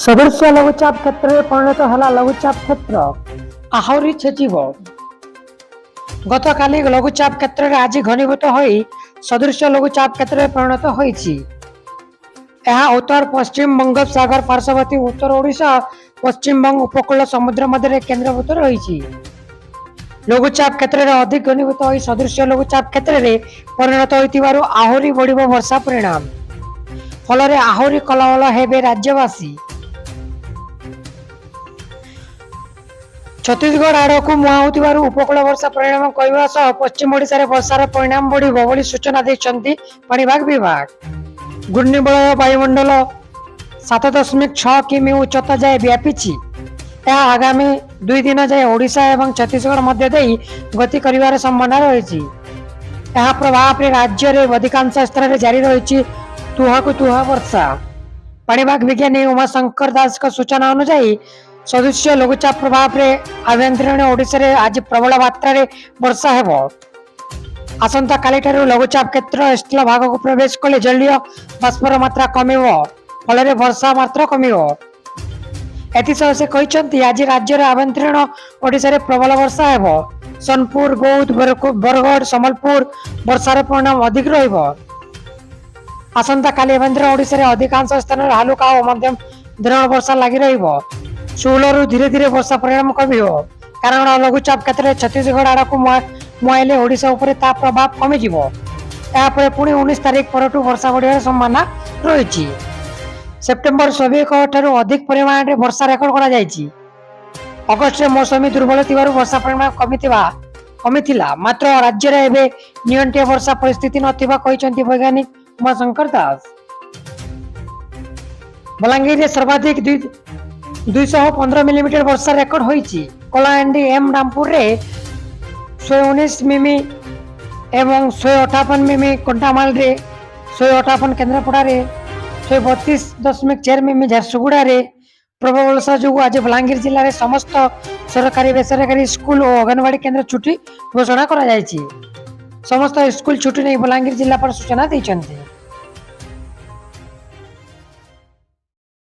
सदृश लघुचाप क्षेत्र में परिणत है लघुचाप क्षेत्र आहरी छेचिब। गत काली लघुचाप क्षेत्र में आज घनीभूत हो सदृश लघुचाप क्षेत्र में परिणत होइछि। उत्तर पश्चिम बंगोपसागर पार्श्ववर्ती उत्तर ओडिशा पश्चिम बंग उपकूल समुद्र मध्य केन्द्रभूत रही। लघुचाप क्षेत्र में अधिक घनीभूत हो सदृश लघुचाप क्षेत्र में परिणत हो आहरी बढ़ वर्षा परिणाम फल आहरी कलहल हेबे राज्यवासी। छत्तीसगढ़ आड़क मुहां उपकूल वर्षा परिणाम कहवा सह पश्चिम ओडिशा रे वर्षार परिणाम बढ़िबो बोली सूचना दैछन्ति पाणीपाग विभाग। घूर्णिबलय वायुमंडल 7.6 किमी उच्चता जाए व्यापीछि। यह आगामी 2 दिन जाए ओडिशा एवं छत्तीसगढ़ मध्य देई गति करिवार संभावना रही। यह प्रभाव में राज्य रे अधिकांश स्थान रे जारी रही तुहाकु तुहा वर्षा। पाणीपाग विज्ञानी उमाशंकर दास का सूचना अनुसार सदृश लघुचाप प्रभाव रे आभ्यंतरीण ओडिशा रे आज प्रबल मात्रा रे वर्षा हेबो। आसंता काली ठारू लघुचाप क्षेत्र स्थल भाग को प्रवेश कले जलीय बाष्पर मात्रा कमिबो फल रे वर्षा मात्रा कमिबो। एतिसह से कहिसंती आज राज्य रे आभ्यंतरीण ओडिशा रे प्रबल वर्षा हेबो। सोनपुर बौद्ध बरगढ़ सम्बलपुर वर्षार परिणाम अधिक रहिबो। आसंता काली आभ्यंतरीण ओडिशा रे अधिकांश स्थान रे हालुका और मध्यम धरण वर्षा लागि रहिबो। षोलरु धीरे धीरे वर्षा परिणाम कमिबो कारण लघुचाप क्षेत्र छत्तीसगढ़ आड़क मुहाइले ओडिशा उपरे ता प्रभाव कमिजिबो। यापर पुणी 19 तारिख परठू वर्षा बढ़िबार संभावना रही। सेप्टेम्बर स्वाभाविक ठारू अधिक परिमाण रे वर्षा रेकर्ड करा जायछि। अगस्त रे मौसमी दुर्बल थिबारु वर्षा परिमाण कमिथिला मात्र राज्य रे एबे नियंत्रित वर्षा परिस्थिति नथिबा कहिसंती वैज्ञानिक उमाशंकर दास। बलांगीर रे सर्वाधिक 215 मिलीमीटर वर्षा रेकर्ड होइछि। कलाहांडी एम रामपुर रे 119 मिमी एवं 158 मिमी कंटामाल रे 158 केन्द्रापड़ा रे 132.4 मिमी झारसुगुड़ा रे प्रबल वर्षा जो आज बलांगीर जिले में समस्त सरकारी बेसरकारी स्कूल और अंगनवाड़ी केन्द्र छुट्टी घोषणा करा जायछि। समस्त स्कूल छुट्टी नहीं बलांगीर जिला पर सूचना दैछन्ति।